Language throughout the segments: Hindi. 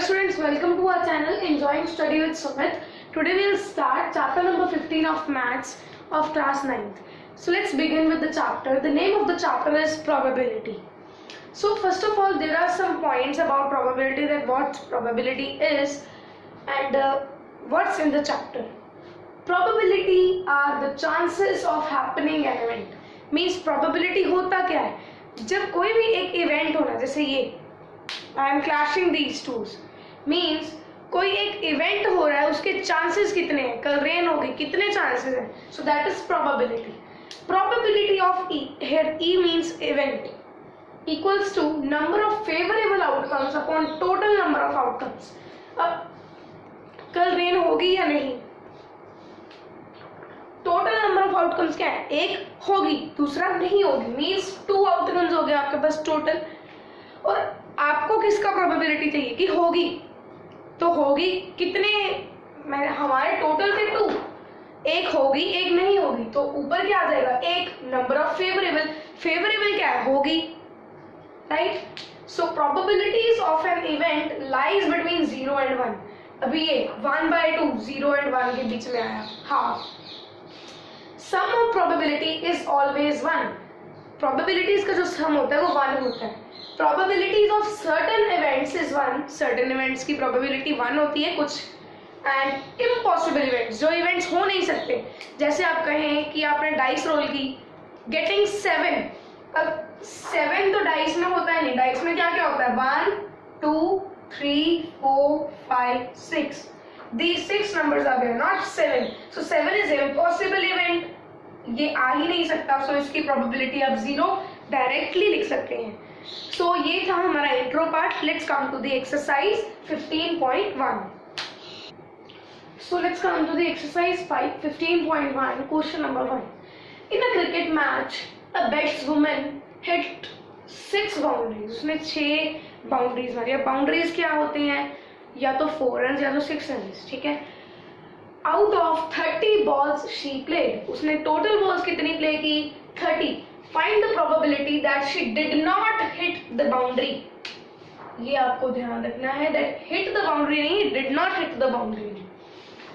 students, welcome to our channel Enjoying Study with Sumit. Today we will start chapter number 15 of Maths of class 9th. So let's begin with the chapter. The name of the chapter is probability. So first of all, there are some points about probability, that what probability is and what's in the chapter. Probability are the chances of happening an event. Means probability होता क्या है? जब कोई भी एक इवेंट होना, जैसे ये I am clashing these twos, means कोई एक इवेंट हो रहा है, उसके चांसेस कितने हैं, कल रेन होगी, कितने चांसेस हैं, so that is probability. Probability of E, here E means event, equals to number of favourable outcomes upon total number of outcomes. अब कल रेन होगी या नहीं, टोटल नंबर ऑफ आउटकम्स क्या है, एक होगी दूसरा नहीं होगी, मीन्स 2 आउटकम्स हो गए आपके पास टोटल. और आपको किसका प्रोबेबिलिटी चाहिए कि होगी, तो होगी कितने, मैं हमारे टोटल थे 2, एक होगी एक नहीं होगी, तो ऊपर क्या आ जाएगा, एक नंबर ऑफ फेवरेबल. फेवरेबल क्या है, होगी, right. So probabilities of an event lies between 0 and 1. अभी ये 1/2 0 and 1 के बीच में आया, half. Sum of probability is always 1. Probabilities का जो सम होता है वो 1 होता है. Probabilities of certain events is 1. Certain events की probability 1 होती है कुछ, and impossible events, जो events हो नहीं सकते, जैसे आप कहें कि आपने डाइस रोल की, getting 7. अब 7 तो डाइस में होता है नहीं, डाइस में क्या क्या होता है, 1 2 3 4 5 6. These 6 numbers are there, not 7. So 7 is impossible event, ये आ ही नहीं सकता, so इसकी probability आप 0 डायरेक्टली लिख सकते हैं. So ये था हमारा intro part. Let's come to the exercise 15.1. So let's come to the exercise 15.1. Question number 1. In a cricket match, a batswoman hit 6 boundaries. उसने 6 बाउंड्रीज मारी. अब बाउंड्रीज क्या होती हैं, या तो 4 रन या तो 6 रन, ठीक है. Out of 30 balls she played. उसने टोटल बॉल्स कितनी प्ले की, 30. Find the probability that she did not hit the boundary. ये आपको ध्यान रखना है, that hit the boundary नहीं, did not hit the boundary.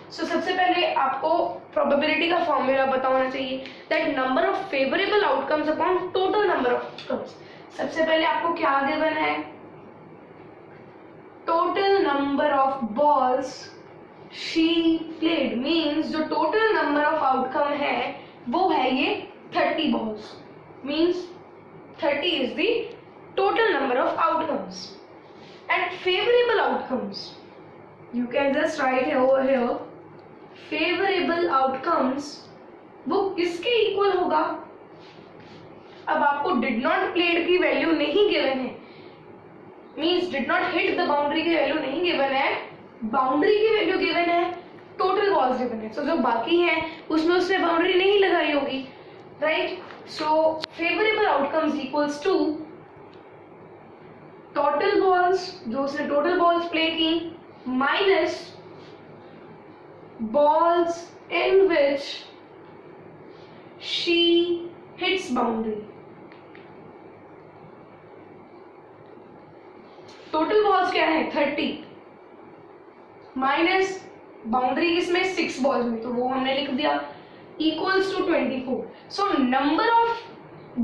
So सबसे पहले आपको probability का फॉर्मूला पता होना चाहिए, that number of favorable outcomes upon total number of outcomes. सबसे पहले आपको क्या गिवन है, total number of balls she played, means जो total number of outcome है वो है ये 30 balls. Means 30 is the total number of outcomes. And favorable outcomes, you can just write over here, favorable outcomes वो किसके इक्वल होगा. अब आपको did not played की वैल्यू नहीं गिवन है, means did not hit the boundary की वैल्यू नहीं गिवन है, बाउंड्री की वैल्यू गिवन है, टोटल बॉल्स गिवन है. तो जो बाकी हैं उसमें उसने बाउंड्री नहीं लगाई होगी, right. So favorable outcomes equals to total balls, जो उसने total balls play की, minus balls in which she hits boundary. total balls क्या है, 30 minus boundary इसमें 6 balls में, तो वो हमने लिख दिया, equals to 24. So number of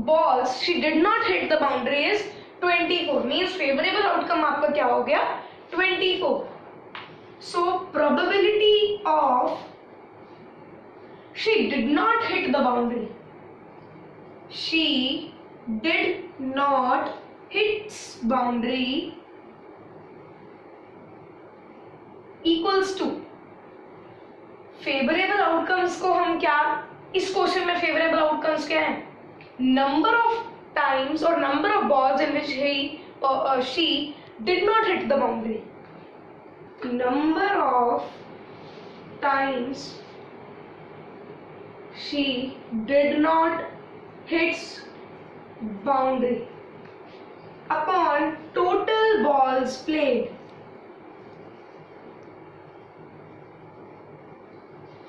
balls she did not hit the boundary is 24. Means favorable outcome आपका क्या हो गया, 24. So probability of she did not hit the boundary, she did not hit boundary equals to favourable outcomes को हम क्या, इस क्वेश्चन में फेवरेबल आउटकम्स क्या है, नंबर ऑफ टाइम्स और number of balls in which she did not hit the boundary. Number of times she did not hits boundary upon total balls played.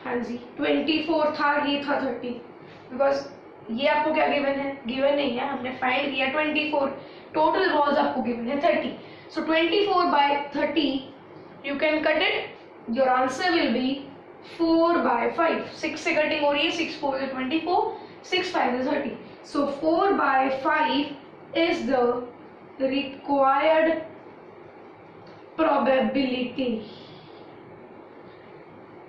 हाँ जी, 24 था, ये था 30, बिकॉज ये आपको क्या गिवन है, गिवन नहीं है, हमने फाइंड किया 24, टोटल बॉल्स आपको गिवन है 30. So 24 by 30, you can cut it. Your answer will be 4 by 5. 6 से कटिंग हो रही है, 6 4 is 24, 6 5 is 30. So 4 by 5 is the required probability.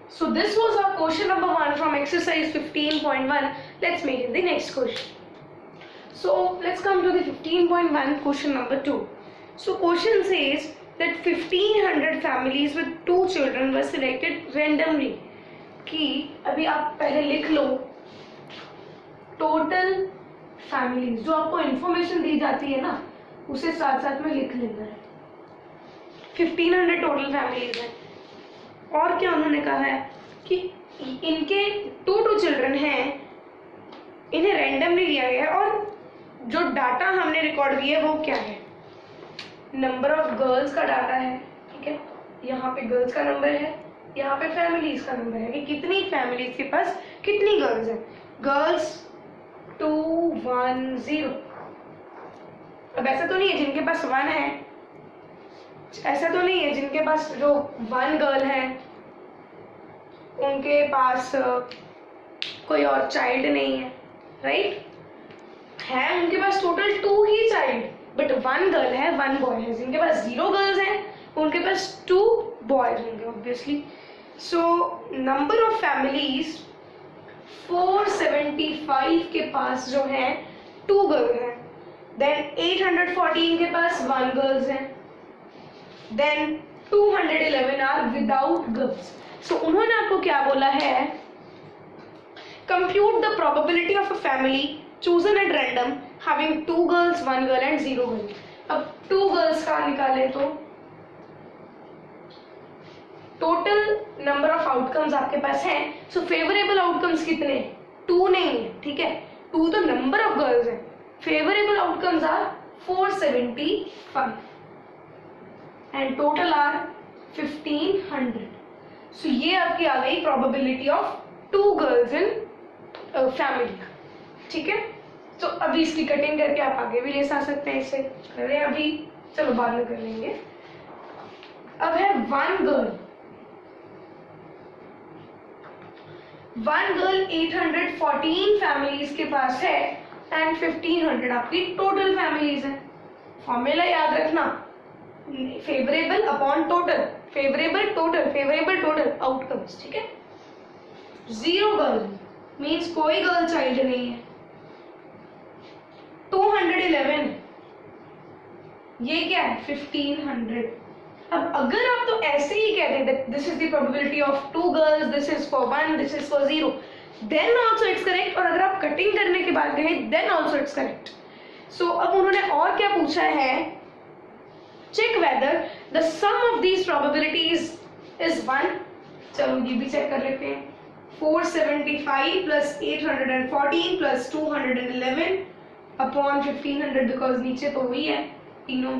So this was our question number 1 from exercise 15.1. Let's make it the next question. So let's come to the 15.1 question number 2. So question says that 1500 families with 2 children were selected randomly. कि अभी आप पहले लिख लो टोटल फैमिलीज, जो आपको इंफॉर्मेशन दी जाती है ना उसे साथ साथ में लिख लेना है. 1500 टोटल फैमिलीज हैं और क्या उन्होंने कहा है कि इनके 2 चिल्ड्रन हैं, इन्हें रैंडमली लिया गया है और जो डाटा हमने रिकॉर्ड किया है वो क्या है, नंबर ऑफ गर्ल्स का डाटा है. ठीक है, यहाँ पे गर्ल्स का नंबर है, यहाँ पे फैमिलीज का नंबर है कि कितनी फैमिलीज के पास कितनी गर्ल्स हैं. गर्ल्स 2 1 0. अब ऐसा तो नहीं है जिनके पास 1 है, ऐसा तो नहीं है जिनके पास जो 1 गर्ल है उनके पास कोई और चाइल्ड नहीं है. राइट है, उनके पास टोटल 2 ही चाइल्ड, बट 1 गर्ल है 1 बॉय है. जिनके पास 0 गर्ल्स हैं उनके पास 2 बॉयज होंगे obviously. So number of families 475 के पास जो है 2 गर्ल हैं. देन 814 के पास 1 गर्ल्स हैं. Then 211 are without girls. So उन्होंने आपको क्या बोला है, compute the probability of a family chosen at random having 2 girls 1 girl and 0 girl. अब 2 girls का निकाले तो टोटल नंबर ऑफ आउटकम्स आपके पास है. सो फेवरेबल आउटकम्स कितने, 2 नहीं है. ठीक है, 2 तो नंबर ऑफ गर्ल्स है. Favourable outcomes are 475 and total are 1500. So ये आपकी आ गई probability of 2 girls in family. ठीक है, तो अभी इसकी कटिंग करके आप आगे भी ले जा सकते हैं. इसे करें अभी, चलो बाद में कर लेंगे. अब है 1 गर्ल 814 फैमिलीज के पास है एंड 1500 आपकी टोटल फैमिलीज है. फॉर्मूला याद रखना, favourable upon total, favourable total outcomes. ठीक है, 0 गर्ल मीन्स कोई गर्ल चाइल्ड नहीं है. 211 ये क्या है 1500. अब अगर आप तो ऐसे ही कहते that this is the probability of 2 girls, this is for 1, this is for 0, then also it's correct. और अगर आप कटिंग करने के बाद कहें then also it's correct. So अब उन्होंने और क्या पूछा है, check whether the sum of these probabilities is 1. चलो ये भी चेक कर लेते हैं. 475 प्लस 814 प्लस 211 अपॉन 1500, बिकॉज नीचे तो वही है तीनों,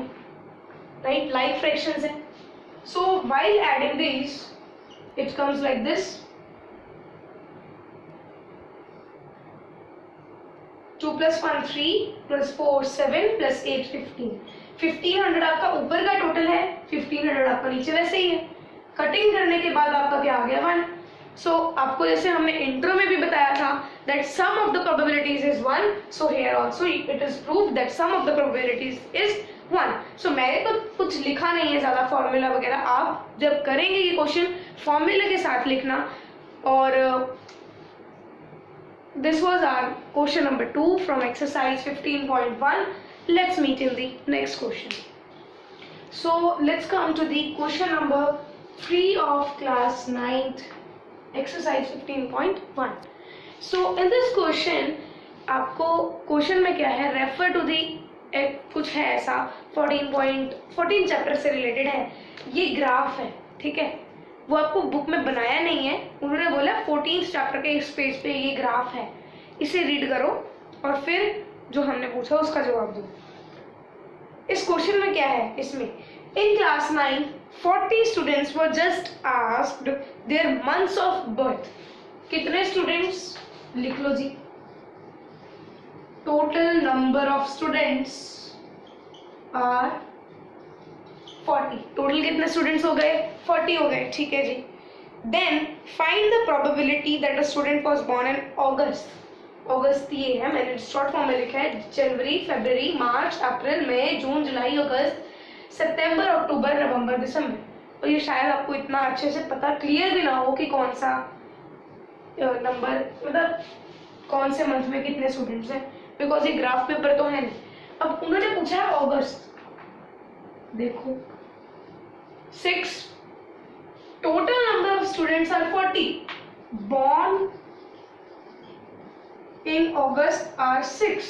राइट, लाइक फ्रैक्शंस है. सो while adding this it comes like this. 2 + 1 3 + 4 7 + 8 15. 1500 आपका ऊपर का टोटल है, 1500 आपका नीचे वैसे ही है. कटिंग करने के बाद आपका क्या आ गया 1. सो आपको जैसे हमने इंट्रो में भी बताया था that sum of the probabilities is 1, so here also it is proved that sum of the probabilities is 1. so मैंने तो कुछ लिखा नहीं है ज़्यादा फॉर्मूला वगैरह. आप जब करेंगे ये क्वेश्चन फॉर्मूला के साथ लिखना. और this was our question number 2 from exercise 15.1. let's meet in the next question. so let's come to the question number 3 of class 9th exercise 15.1. so in this question आपको क्वेश्चन में क्या है, रेफर टू दी, कुछ है ऐसा 14 चैप्टर से रिलेटेड है. ये ग्राफ है. ठीक है, वो आपको बुक में बनाया नहीं है, उन्होंने बोला 14 चैप्टर के इस पेज पे ये ग्राफ है, इसे रीड करो और फिर जो हमने पूछा उसका जवाब दो. इस क्वेश्चन में क्या है, इसमें in class 9 40 students were just asked their months of birth. कितने स्टूडेंट्स लिख लो जी, total number of students are 40। टोटल कितने स्टूडेंट्स हो गए? 40 हो गए, ठीक है जी। Then find the probability that a student was born in August. अगस्त ये है, मैंने शॉर्ट फॉर्म में लिखा है, जनवरी, फरवरी, मार्च, अप्रैल, मई, जून, जुलाई, अगस्त, सितंबर, अक्टूबर, नवंबर, दिसंबर। और ये शायद आपको इतना अच्छे से पता क्लियर भी ना हो कि कौन सा नंबर, मतलब कौन से मंथ में कितने स्टूडेंट्स हैं, बिकॉज ये ग्राफ पेपर तो है नहीं। अब उन्होंने पूछा है अगस्त, देखो 6, total number of students are 40, born in August are 6।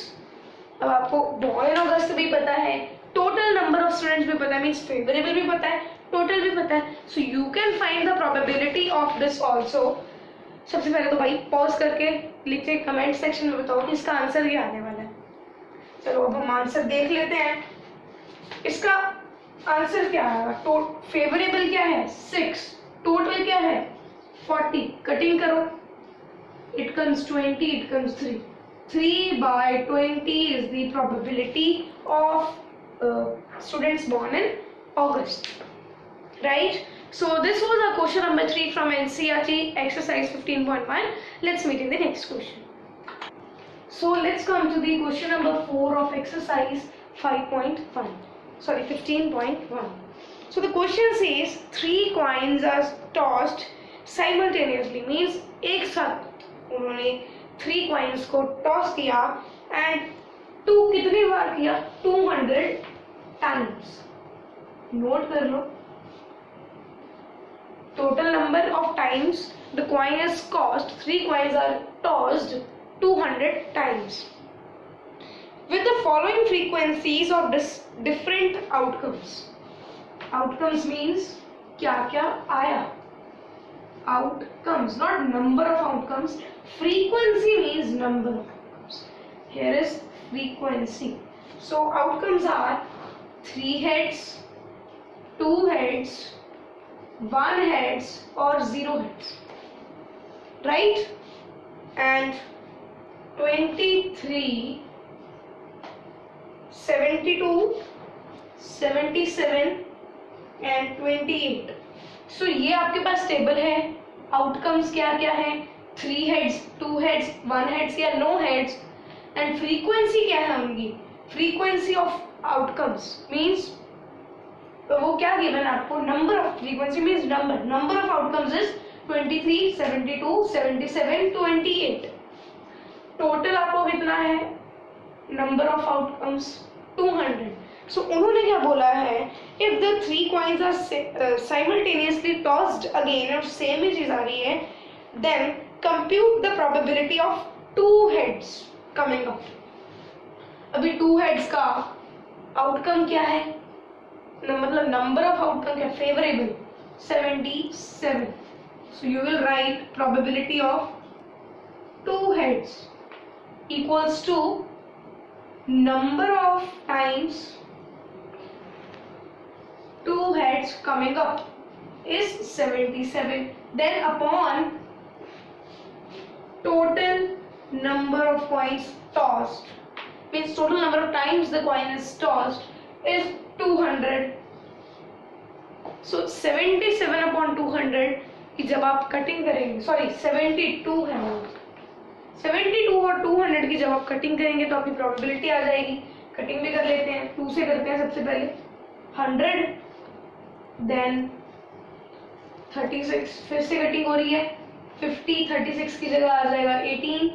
अब आपको born in August भी पता है, टोटल नंबर ऑफ स्टूडेंट्स भी पता है, मीन्स फेवरेबल भी पता है, टोटल भी पता है, so you can find the probability of this also. सबसे पहले तो भाई पॉज करके लिखिए, कमेंट सेक्शन में बताओ कि इसका आंसर क्या आने वाला है। चलो अब हम आंसर देख लेते हैं। इसका आंसर क्या आएगा? फेवरेबल क्या है? 6, टोटल क्या है? 40, कटिंग करो, it comes 20, it comes 3, 3/20 is the probability of students born in August, right? So this was our question number 3 from NCERT exercise 15.1. Let's meet in the next question. So let's come to the question number 4 of exercise 5.1, sorry 15.1. So the question says 3 coins are tossed simultaneously, means एक साथ उन्होंने 3 कॉइन्स को टॉस किया एंड 2 कितनी बार किया? 200 टाइम्स। नोट कर लो, total number of times the coin is tossed, 3 coins are tossed 200 times with the following frequencies of different outcomes. Outcomes means क्या क्या आया, outcomes, not number of outcomes. Frequency means number of outcomes. Here is frequency. So outcomes are 3 heads, 2 heads, 1 heads or 0 heads, right? And 23, 72, 77 and 28. सो ये आपके पास टेबल है। आउटकम्स क्या क्या है? 3 हेड्स, 2 हेड्स, 1 हेड्स या नो हेड्स। एंड फ्रीक्वेंसी क्या है उनकी? फ्रीक्वेंसी ऑफ आउटकम्स मींस, तो वो क्या गिवन है आपको? Number of, frequency means number of outcomes is 23, 72, 77, 28। Total आपको कितना है? Number of outcomes 200। सो उन्होंने क्या बोला है? If the 3 coins are simultaneously tossed again, और सेम ही चीज आ रही है, then compute the probability of 2 heads coming up. अभी 2 हेड्स का आउटकम क्या है? मतलब नंबर ऑफ आउटकम क्या? Favourable 77। So you will write probability of 2 heads equals to number of times 2 heads coming up is 77, then upon total number of coins tossed, means total number of times the coin is tossed is 200. So 77 upon 200 की जब आप कटिंग करेंगे, सॉरी 72 है, 72 और 200 की जब आप कटिंग करेंगे तो आपकी प्रोबेबिलिटी आ जाएगी। कटिंग भी कर लेते हैं, 2 से करते हैं सबसे पहले, 100, देन 36, फिर से कटिंग हो रही है, 50, 36 की जगह आ जाएगा 18,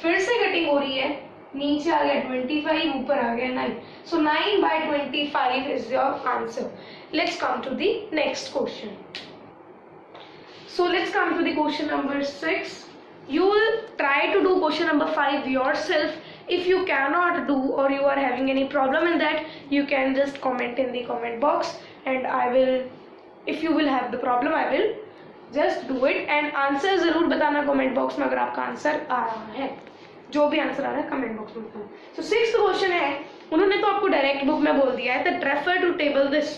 फिर से कटिंग हो रही है, नीचे आ गया 25, ऊपर आ गया 9। So 9/25 is your answer. Let's come to the next question. So let's come to the question number 6. You will try to do question number 5 yourself. If you cannot do or you are having any problem in that, you can just comment in the comment box and I will, if you will have the problem, I will just do it and answer जरूर बताना comment box में अगर आपका आंसर आ रहा है। जो भी आंसर आ रहा है comment box में बताना। So 6th question है, उन्होंने तो आपको डायरेक्ट बुक में बोल दिया है that refer to table this,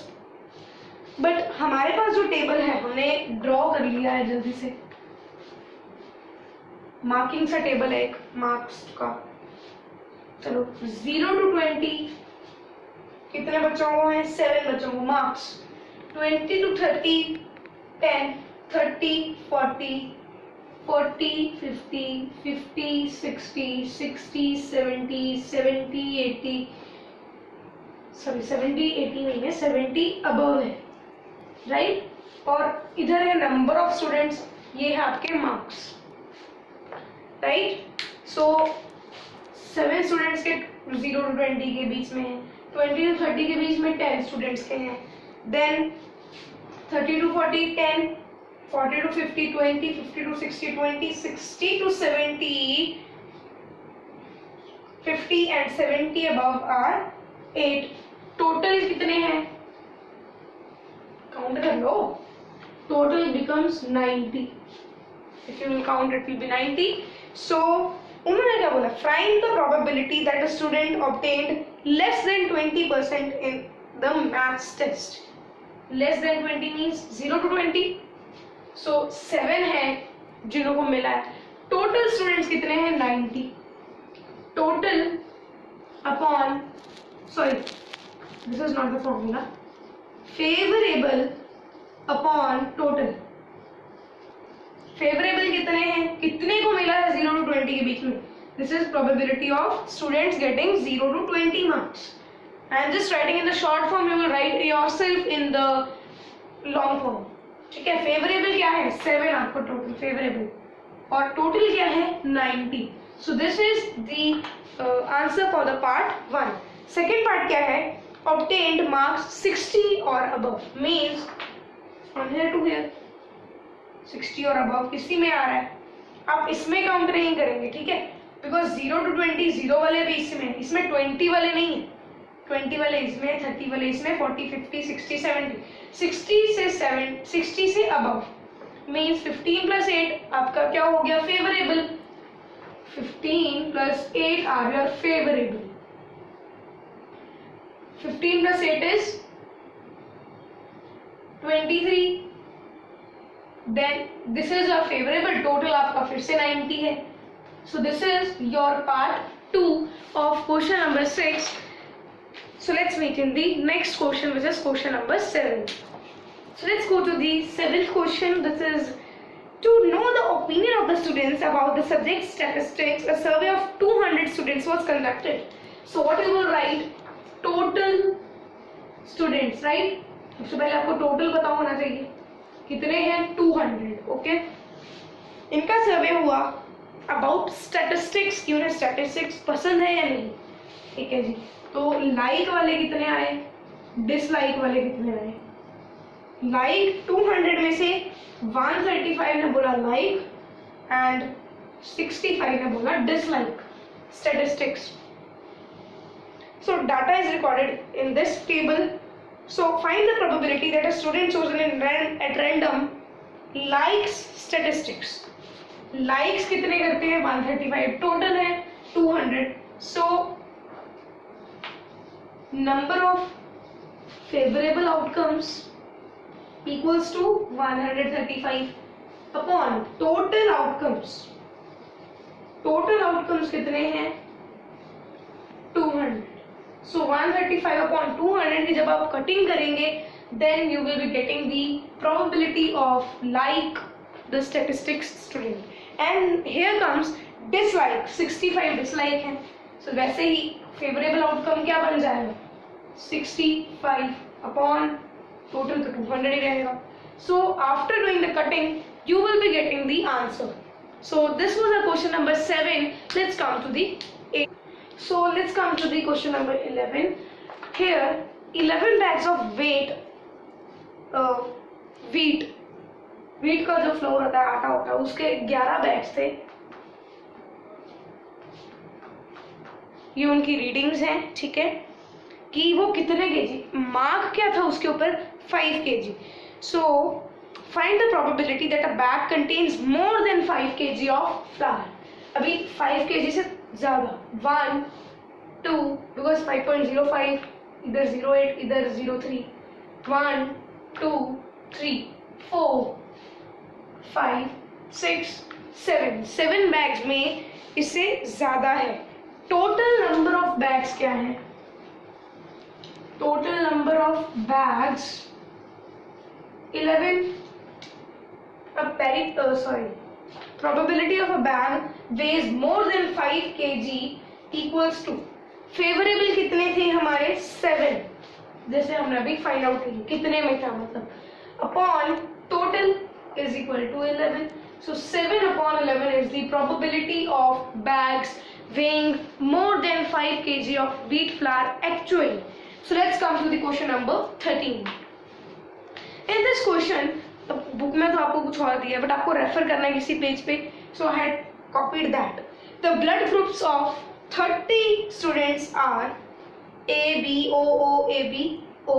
but हमारे पास जो टेबल है हमने ड्रॉ कर लिया है जल्दी से। मार्किंग सा टेबल है एक मार्क्स का। चलो 0 to 20 कितने बच्चों को है? 7 बच्चों को। मार्क्स 20 to 30, 10, 30, 40, 40, 50, 50, 60, 60, 70, 70, 80, सॉरी 70, 80 नहीं है, 70 अबव है, राइट। और इधर है नंबर ऑफ स्टूडेंट्स, ये है आपके मार्क्स, राइट। सो 7 स्टूडेंट्स के 0 to 20 के बीच में है, 20 to 30 के बीच में 10 स्टूडेंट्स के हैं, then 30 to 40 10, 40 to 50 20, 50 to 60 20, 60 to 70 50 and 70 above are 8। Total कितने हैं? काउंट कर लो। Total becomes 90। If you will count it will be 90। So उन्होंने क्या बोला? Find the probability that a student obtained less than 20% in the maths test। Less than 20 means 0 to 20। So 7 है जिन्हों को मिला है। टोटल स्टूडेंट्स कितने हैं? 90। Total upon, sorry this is not the formula, favourable upon total. Favourable कितने हैं? कितने को मिला है 0 to 20 के बीच में? This is probability of students getting 0 to 20 marks. I am just writing in the short form, you will right yourself in the long form, ठीक है। फेवरेबल क्या है? 7 आपको टोटल फेवरेबल, और टोटल क्या है? 90। So this is the answer for the part 1। Second part क्या है? obtained marks 60 or above means from here to here 60 और above किसी में आ रहा है, आप इसमें काउंट नहीं करेंगे, ठीक है, बिकॉज 0 to 20 0 वाले भी इसमें 20 वाले नहीं है, 20 वाले इसमें, 30 वाले इसमें, 40 50 60 70, 60 से above मीन्स 15 plus 8 आपका क्या हो गया? Favourable. 15 plus 8 are your favourable. 15 plus 8 is 23। Then this is your favorable, total आपका फिर से 90 है। So this is your part 2 of question number 6. So let's meet in the next question, which is question number 7. So let's go to the 7th question. This is to know the opinion of the students about the subject statistics. A survey of 200 students was conducted. So what you will write? Total students, right? सबसे पहले आपको टोटल पता होना चाहिए कितने हैं? 200, ओके। इनका सर्वे हुआ अबाउट स्टैटिस्टिक्स कि उन्हें स्टैटिस्टिक्स पसंद है या नहीं, ठीक है जी। तो लाइक वाले कितने आए, डिसलाइक वाले कितने आए? लाइक 200 में से 135 ने बोला लाइक एंड 65 ने बोला dislike statistics. So data is recorded in this table. So find the probability that a student chosen at random likes statistics. Likes कितने करते हैं? 135, total है 200. So number of favorable outcomes equals to 135 upon total outcomes. Total outcomes कितने हैं? 200. So 135 upon 200 की जब आप कटिंग करेंगे, then you will be getting the probability of like the statistics student. And here comes dislike, 65 dislike है, so वैसे ही favorable outcome क्या बन जाएगा? 65 upon total तो 200 ही रहेगा। So after doing the cutting, you will be getting the answer. So this was the question number 7. Let's come to the 8. So let's come to the question number 11. Here 11 bags of wheat का जो फ्लोर होता है, आटा होता है, उसके 11 बैग्स थे। ये उनकी रीडिंग्स हैं, ठीक है, कि वो कितने केजी, मार्क क्या था उसके ऊपर? 5 kg। So find the probability that a bag contains more than 5 kg of flour। अभी 5 kg से ज्यादा, 1 2 because 5.05 इधर 08 इधर 03, 1 2 3 4 5 6 7 बैग्स में इससे ज्यादा है। टोटल नंबर ऑफ बैग्स क्या है? total number of bags 11 probability of a bag weighs more than 5 kg equals to favourable कितने थे हमारे 7, जैसे हमने अभी फाइंड आउट की कितने में था मतलब upon total is equal to 11. So 7 upon 11 is the probability of bags weighing more than 5 kg of wheat flour actually. So let's come to the question number 13. In this question, book में तो आपको कुछ और दिया है बट आपको रेफर करना है किसी पेज पे. So I had copied that. The blood groups of 30 students are A B O O A B O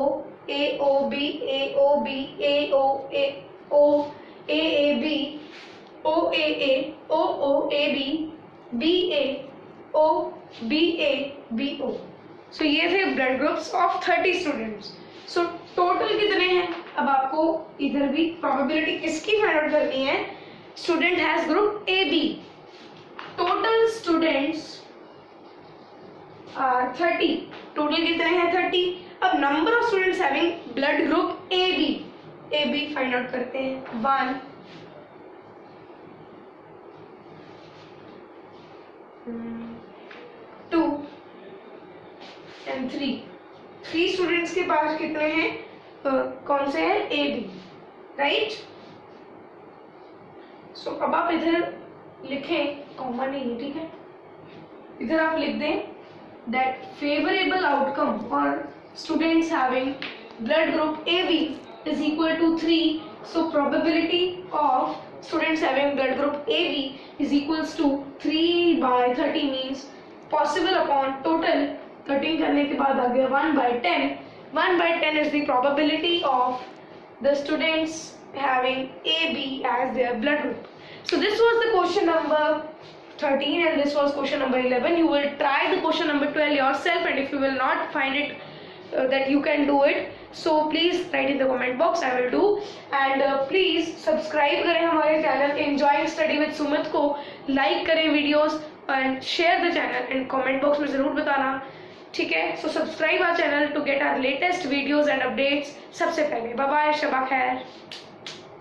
A O B A O B A O A O A A B O A A O O A B B A O B A B O. So ये थे blood groups of 30 students. So total कितने हैं? अब आपको इधर भी probability किसकी फाइंड आउट करनी है? Student has group A B. Total students are 30. Total कितने हैं? 30. अब number of students having blood group A B. A B find out करते हैं. 1 2 and 3. 3 स्टूडेंट्स के पास कितने हैं? कौन से हैं? A B, right. सो अब आप इधर लिखें, कॉमन नहीं है, ठीक है. इधर आप लिख दें दैट फेवरेबल आउटकम और students having blood group A B is equal to 3. So probability of students having blood group AB is equals to 3 by 30 means possible upon total 13 करने के बाद आ गया 1 by 10. 1 by 10 is the probability of the students having AB as their blood group. So this was the question number 13 and this was question number 11. You will try the question number 12 yourself and if you will not find it that you can do it, so please write in the comment box. I will do. And please subscribe करें हमारे channel Enjoying Study with Sumit को, like करें videos and share the channel and comment box में ज़रूर बताना, ठीक है. So subscribe our channel to get our latest videos and updates सबसे पहले. Bye bye, शबा खैर.